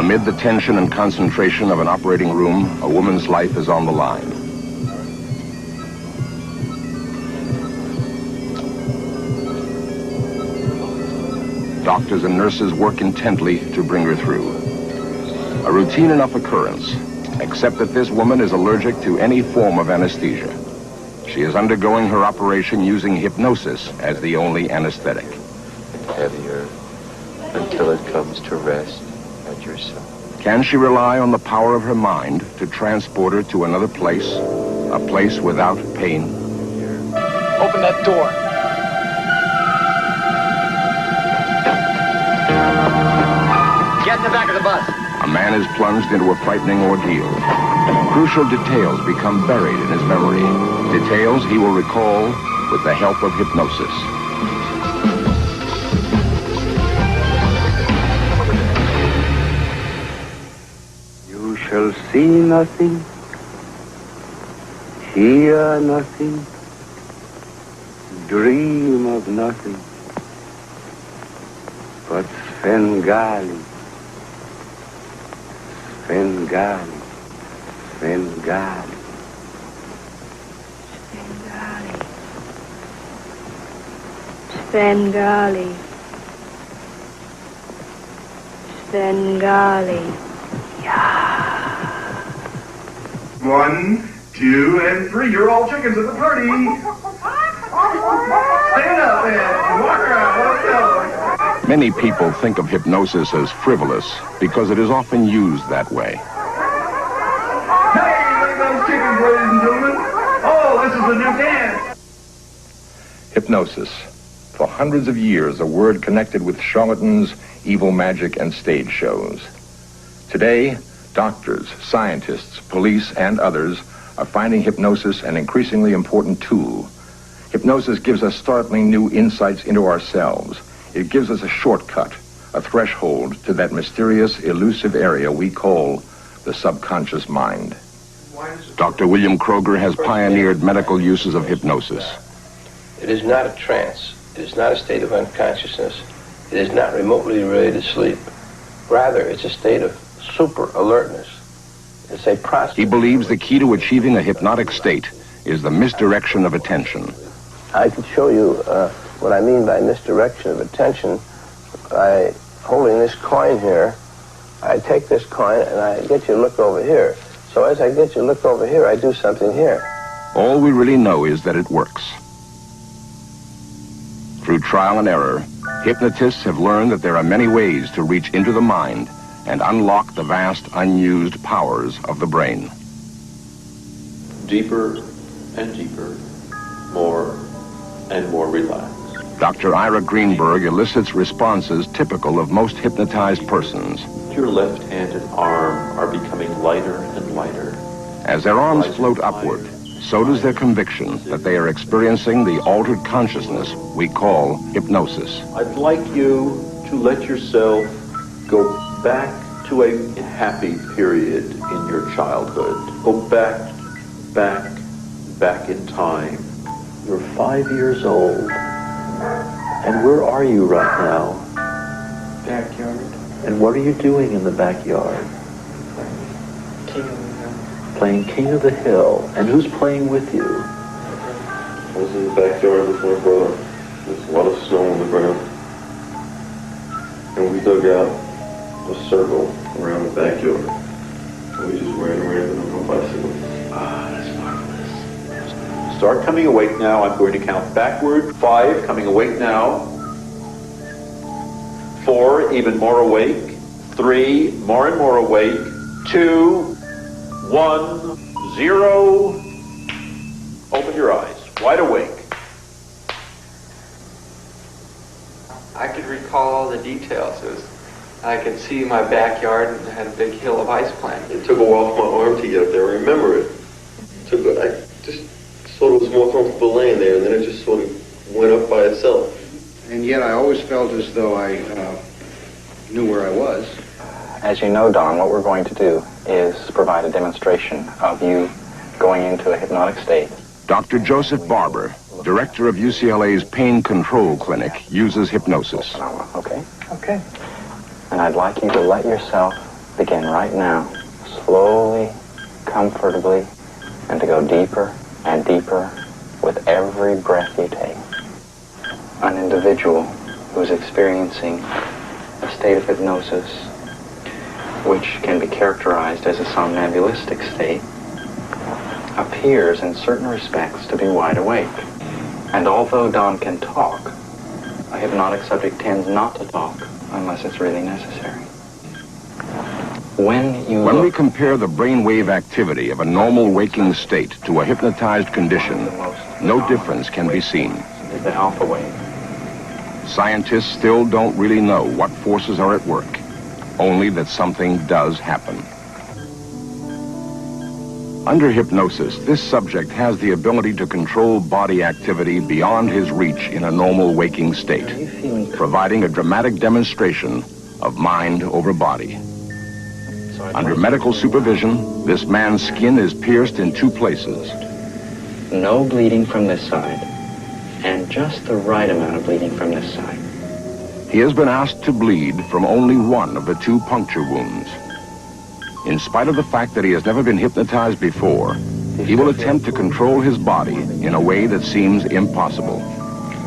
Amid the tension and concentration of an operating room, a woman's life is on the line. Doctors and nurses work intently to bring her through. A routine enough occurrence, except that this woman is allergic to any form of anesthesia. She is undergoing her operation using hypnosis as the only anesthetic. Heavier until it comes to rest at your side. Can she rely on the power of her mind to transport her to another place, a place without pain? Open that door. Get in the back of the bus. A man is plunged into a frightening ordeal. Crucial details become buried in his memory. Details he will recall with the help of hypnosis. You shall see nothing, hear nothing, dream of nothing, but Svengali, Svengali, Svengali. Svengali. Svengali. Yeah. 1, 2, and 3. You're all chickens at the party. Stand up and walk around. Let's go. Many people think of hypnosis as frivolous because it is often used that way. Hey, look at those chickens, ladies and gentlemen. Oh, this is a new dance. Hypnosis. For hundreds of years, a word connected with charlatans, evil magic, and stage shows. Today, doctors, scientists, police, and others are finding hypnosis an increasingly important tool. Hypnosis gives us startling new insights into ourselves. It gives us a shortcut, a threshold to that mysterious, elusive area we call the subconscious mind. Dr. William Kroger has pioneered medical uses of hypnosis. It is not a trance. It is not a state of unconsciousness. It is not remotely related to sleep. Rather, it's a state of super alertness. It's a process. He believes the key to achieving a hypnotic state is the misdirection of attention. I could show you what I mean by misdirection of attention by holding this coin here. I take this coin and I get you to look over here. So as I get you to look over here, I do something here. All we really know is that it works. Through trial and error, hypnotists have learned that there are many ways to reach into the mind and unlock the vast unused powers of the brain. Deeper and deeper, more and more relaxed. Dr. Ira Greenberg elicits responses typical of most hypnotized persons. Your left-handed arm are becoming lighter and lighter. As their arms float upward, so does their conviction that they are experiencing the altered consciousness we call hypnosis. I'd like you to let yourself go back to a happy period in your childhood. Go back in time. You're 5 years old. And where are you right now? Backyard. And what are you doing in the backyard? King of the Hill. Playing King of the Hill. And who's playing with you? I was in the backyard with my brother. There's a lot of snow on the ground. And we dug out a circle around the backyard. And we just ran around on my bicycle. That's marvelous. Start coming awake now. I'm going to count backward. 5, coming awake now. 4, even more awake. 3, more and more awake. 2, 1, 0. Open your eyes, wide awake. I could recall all the details. I could see my backyard and had a big hill of ice planted. It took a while for my arm to get up there. I remember it. I just sort of was more comfortable laying there, and then it just sort of went up by itself. And yet I always felt as though I knew where I was. As you know, Don, what we're going to do is provide a demonstration of you going into a hypnotic state. Dr. Joseph Barber, director of UCLA's Pain Control Clinic, uses hypnosis. Okay. And I'd like you to let yourself begin right now, slowly, comfortably, and to go deeper and deeper with every breath you take. An individual who's experiencing a state of hypnosis, which can be characterized as a somnambulistic state, appears in certain respects to be wide awake. And although Don can talk, a hypnotic subject tends not to talk unless it's really necessary. When we compare the brainwave activity of a normal waking state to a hypnotized condition, no difference can be seen. Is the alpha wave. Scientists still don't really know what forces are at work, only that something does happen. Under hypnosis, this subject has the ability to control body activity beyond his reach in a normal waking state, providing a dramatic demonstration of mind over body. Under medical supervision, this man's skin is pierced in 2 places. No bleeding from this side, and just the right amount of bleeding from this side. He has been asked to bleed from only one of the 2 puncture wounds. In spite of the fact that he has never been hypnotized before, he will attempt to control his body in a way that seems impossible.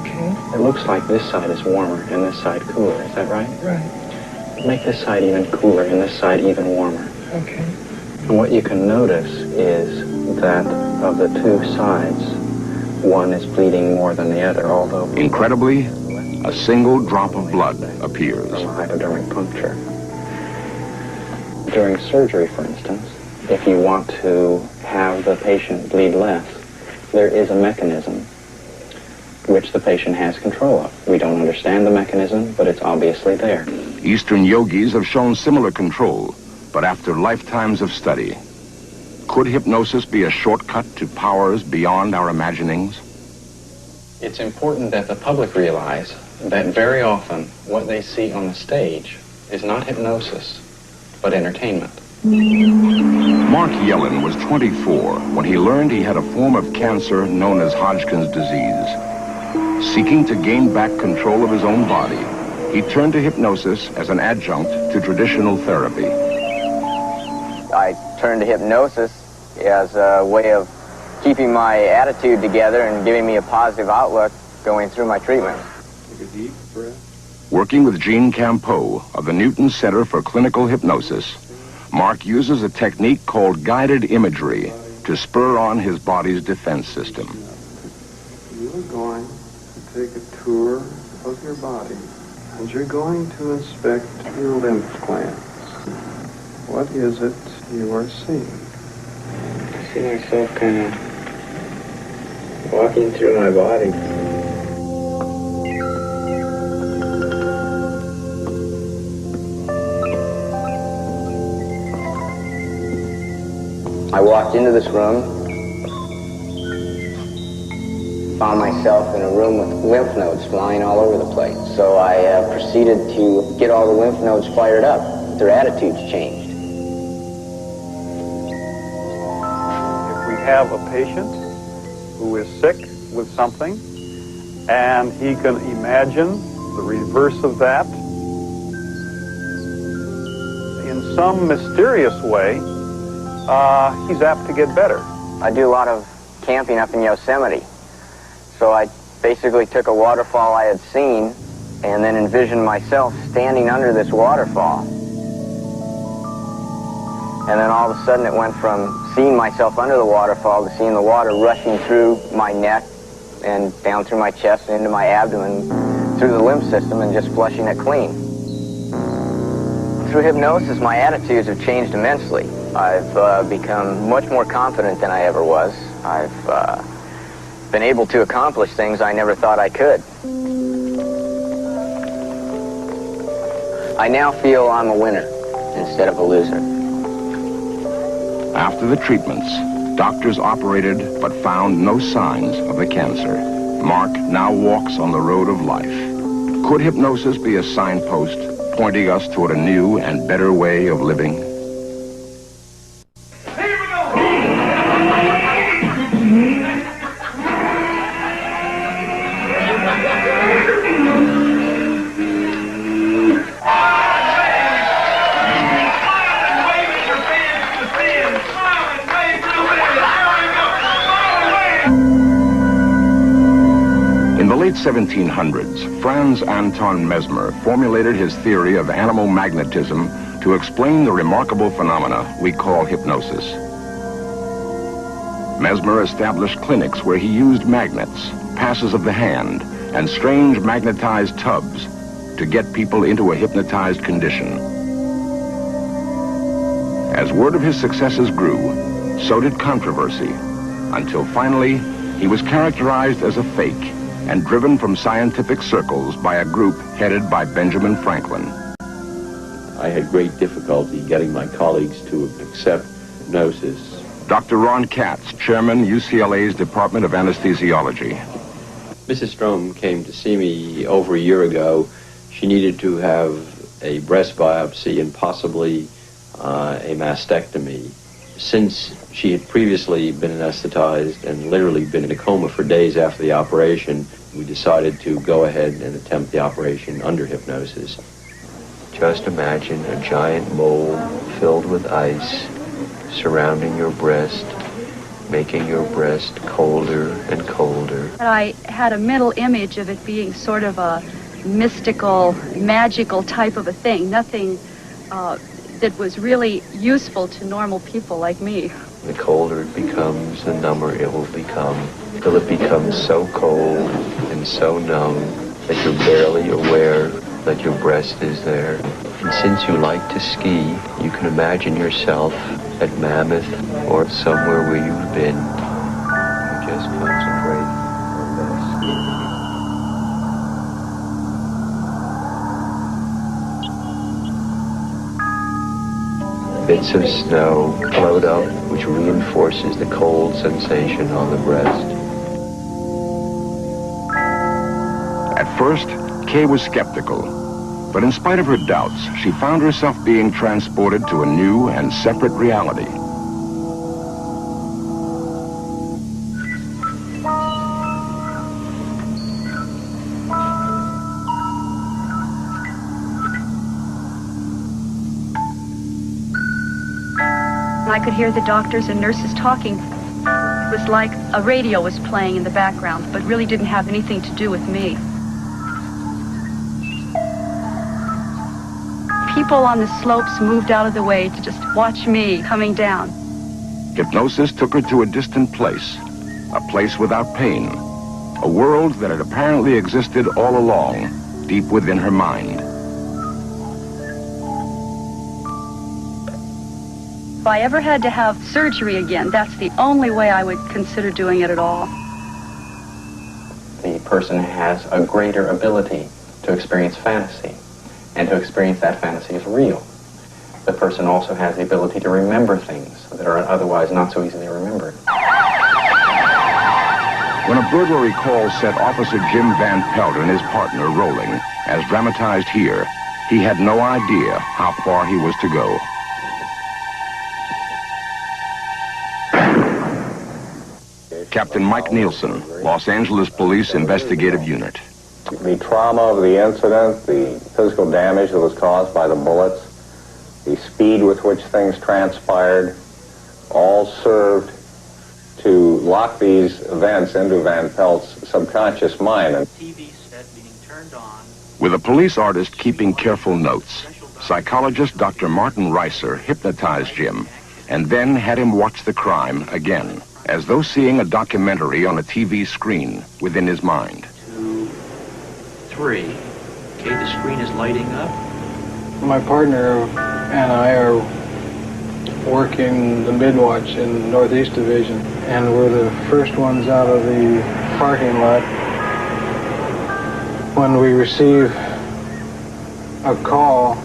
Okay. It looks like this side is warmer and this side cooler. Is that right? Right. Make this side even cooler and this side even warmer. Okay. And what you can notice is that of the 2 sides, one is bleeding more than the other, although... Incredibly, a single drop of blood appears. From a hypodermic puncture. During surgery, for instance, if you want to have the patient bleed less, there is a mechanism which the patient has control of. We don't understand the mechanism, but it's obviously there. Eastern yogis have shown similar control, but after lifetimes of study, could hypnosis be a shortcut to powers beyond our imaginings? It's important that the public realize that very often what they see on the stage is not hypnosis, but entertainment. Mark Yellen was 24 when he learned he had a form of cancer known as Hodgkin's disease. Seeking to gain back control of his own body, he turned to hypnosis as an adjunct to traditional therapy. I turned to hypnosis as a way of keeping my attitude together and giving me a positive outlook going through my treatment. Take a deep breath. Working with Jean Campeau of the Newton Center for Clinical Hypnosis, Mark uses a technique called guided imagery to spur on his body's defense system. You're going to take a tour of your body, and you're going to inspect your lymph glands. What is it you are seeing? I see myself kind of walking through my body. I walked into this room, found myself in a room with lymph nodes flying all over the place. So I proceeded to get all the lymph nodes fired up. Their attitudes changed. If we have a patient who is sick with something and he can imagine the reverse of that, in some mysterious way, he's apt to get better. I do a lot of camping up in Yosemite. So I basically took a waterfall I had seen and then envisioned myself standing under this waterfall. And then all of a sudden it went from seeing myself under the waterfall to seeing the water rushing through my neck and down through my chest and into my abdomen, through the lymph system, and just flushing it clean. Through hypnosis, my attitudes have changed immensely. I've become much more confident than I ever was. I've been able to accomplish things I never thought I could. I now feel I'm a winner instead of a loser. After the treatments, doctors operated but found no signs of the cancer. Mark now walks on the road of life. Could hypnosis be a signpost pointing us toward a new and better way of living? In the late 1700s, Franz Anton Mesmer formulated his theory of animal magnetism to explain the remarkable phenomena we call hypnosis. Mesmer established clinics where he used magnets, passes of the hand, and strange magnetized tubs to get people into a hypnotized condition. As word of his successes grew, so did controversy, until finally he was characterized as a fake and driven from scientific circles by a group headed by Benjamin Franklin. I had great difficulty getting my colleagues to accept hypnosis. Dr. Ron Katz, chairman, UCLA's Department of Anesthesiology. Mrs. Strom came to see me over a year ago. She needed to have a breast biopsy and possibly a mastectomy. Since she had previously been anesthetized and literally been in a coma for days after the operation, we decided to go ahead and attempt the operation under hypnosis. Just imagine a giant mold filled with ice surrounding your breast, making your breast colder and colder. I had a mental image of it being sort of a mystical, magical type of a thing, nothing that was really useful to normal people like me. The colder it becomes, the number it will become, till it becomes so cold and so numb that you're barely aware that your breast is there. And since you like to ski, you can imagine yourself at Mammoth or somewhere where you've been. You just concentrate on that skiing. Bits of snow float up, which reinforces the cold sensation on the breast. At first, Kay was skeptical. But in spite of her doubts, she found herself being transported to a new and separate reality. I could hear the doctors and nurses talking. It was like a radio was playing in the background, but really didn't have anything to do with me. People on the slopes moved out of the way to just watch me coming down. Hypnosis took her to a distant place, a place without pain, a world that had apparently existed all along, deep within her mind. If I ever had to have surgery again, that's the only way I would consider doing it at all. The person has a greater ability to experience fantasy, and to experience that fantasy as real. The person also has the ability to remember things that are otherwise not so easily remembered. When a burglary call set Officer Jim Van Pelt and his partner rolling, as dramatized here, he had no idea how far he was to go. Captain Mike Nielsen, Los Angeles Police Investigative Unit. The trauma of the incident, the physical damage that was caused by the bullets, the speed with which things transpired, all served to lock these events into Van Pelt's subconscious mind. TV set being turned on. With a police artist keeping careful notes, psychologist Dr. Martin Reiser hypnotized Jim and then had him watch the crime again, as though seeing a documentary on a TV screen within his mind. 3. Okay, the screen is lighting up. My partner and I are working the midwatch in Northeast Division, and we're the first ones out of the parking lot when we receive a call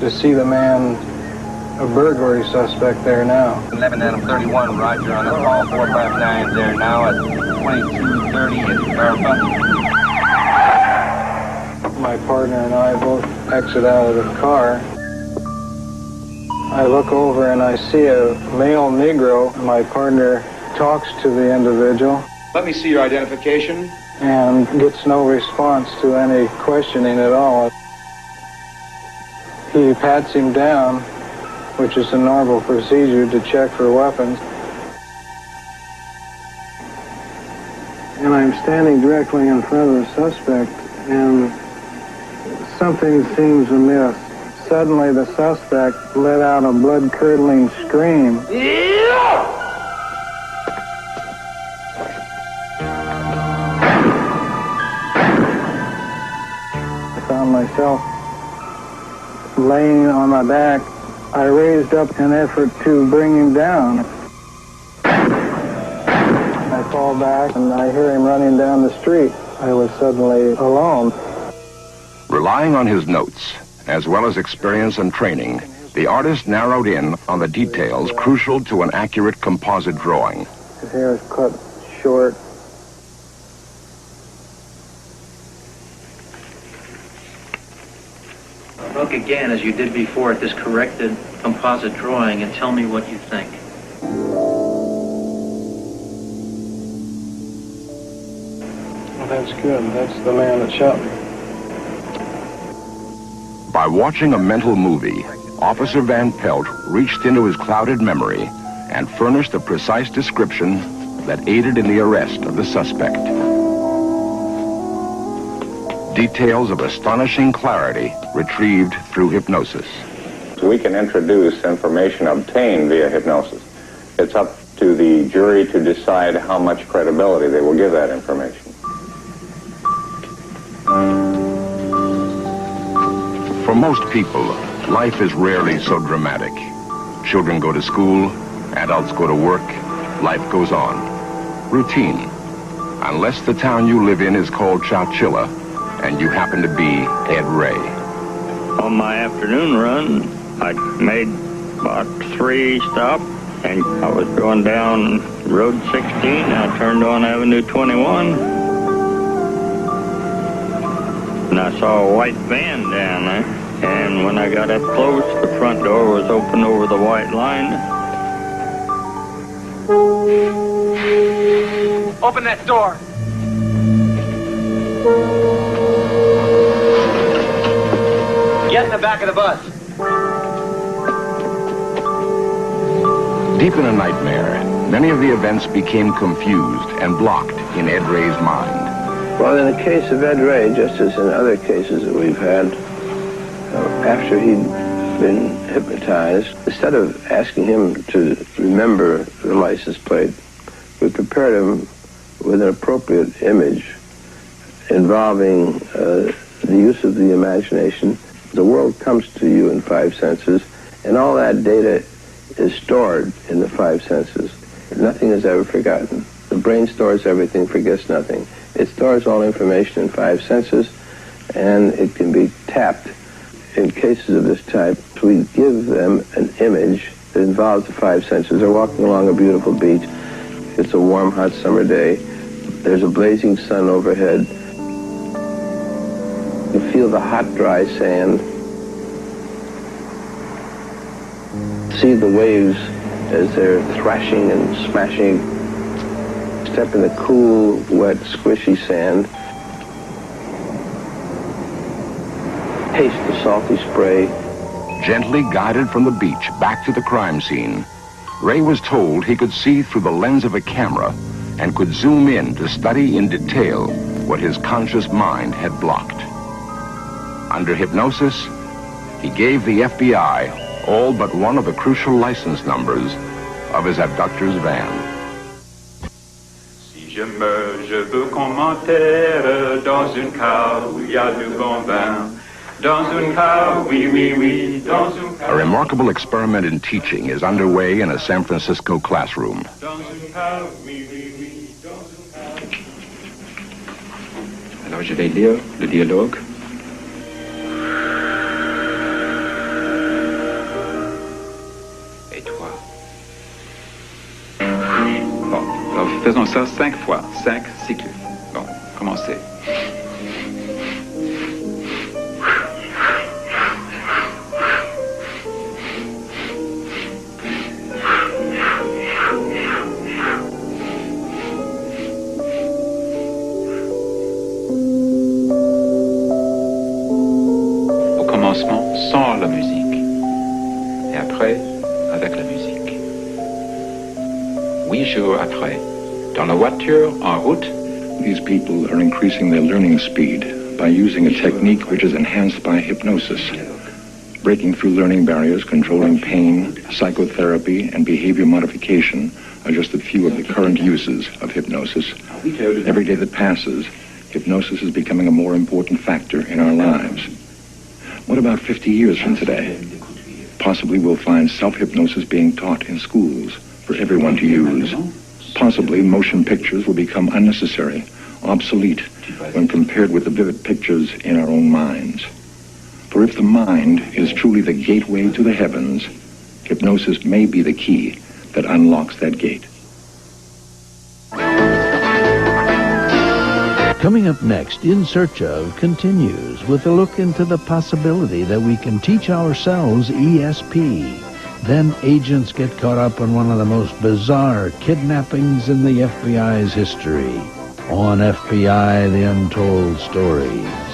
to see the man, a burglary suspect there now. 11 Adam 31, Roger, on the call 459 there now at 2230 at Verify. My partner and I both exit out of the car. I look over and I see a male Negro. My partner talks to the individual. Let me see your identification. And gets no response to any questioning at all. He pats him down, which is a normal procedure to check for weapons. And I I'm standing directly in front of the suspect, and something seems amiss. Suddenly, the suspect let out a blood-curdling scream. I found myself laying on my back. I raised up in an effort to bring him down. I fall back and I hear him running down the street. I was suddenly alone. Relying on his notes, as well as experience and training, the artist narrowed in on the details crucial to an accurate composite drawing. His hair is cut short. Look again, as you did before, at this corrected composite drawing and tell me what you think. Well, that's good. That's the man that shot me. By watching a mental movie, Officer Van Pelt reached into his clouded memory and furnished a precise description that aided in the arrest of the suspect. Details of astonishing clarity retrieved through hypnosis. We can introduce information obtained via hypnosis. It's up to the jury to decide how much credibility they will give that information. For most people, life is rarely so dramatic. Children go to school, adults go to work, life goes on. Routine. Unless the town you live in is called Chowchilla, and you happen to be Ed Ray. On my afternoon run, I made about 3 stops, and I was going down Road 16. I turned on Avenue 21, and I saw a white van down there. And when I got up close, the front door was open over the white line. Open that door. Get in the back of the bus. Deep in a nightmare, many of the events became confused and blocked in Ed Ray's mind. Well, in the case of Ed Ray, just as in other cases that we've had, after he'd been hypnotized, instead of asking him to remember the license plate, we prepared him with an appropriate image involving the use of the imagination. The world comes to you in 5 senses, and all that data is stored in the 5 senses. Nothing is ever forgotten. The brain stores everything, forgets nothing. It stores all information in 5 senses, and it can be tapped. In cases of this type, we give them an image that involves the 5 senses. They're walking along a beautiful beach. It's a warm, hot summer day. There's a blazing sun overhead. You feel the hot, dry sand. See the waves as they're thrashing and smashing. Step in the cool, wet, squishy sand. Taste the salty spray. Gently guided from the beach back to the crime scene, Ray was told he could see through the lens of a camera and could zoom in to study in detail what his conscious mind had blocked. Under hypnosis, he gave the FBI all but one of the crucial license numbers of his abductor's van. Si je meurs, je veux qu'on m'enterre dans une cave où il y a du bon vin. Dans une cave, oui, oui, oui, dans une cave. A remarkable experiment in teaching is underway in a San Francisco classroom. Dans une cave, oui, oui, oui, dans une cave. Alors je vais lire le dialogue. Et toi? Bon, alors faisons ça 5 fois, 5 cycles. Bon, commencez. Sans la musique et après avec la musique. 8 jours après, dans la voiture en route These people are increasing their learning speed by using a technique which is enhanced by hypnosis. Breaking through learning barriers, controlling pain, psychotherapy, and behavior modification are just a few of the current uses of hypnosis. Every day that passes, hypnosis is becoming a more important factor in our lives. What about 50 years from today? Possibly we'll find self-hypnosis being taught in schools for everyone to use. Possibly motion pictures will become unnecessary, obsolete, when compared with the vivid pictures in our own minds. For if the mind is truly the gateway to the heavens, hypnosis may be the key that unlocks that gate. Coming up next, In Search Of continues with a look into the possibility that we can teach ourselves ESP. Then agents get caught up in one of the most bizarre kidnappings in the FBI's history. On FBI, The Untold Story.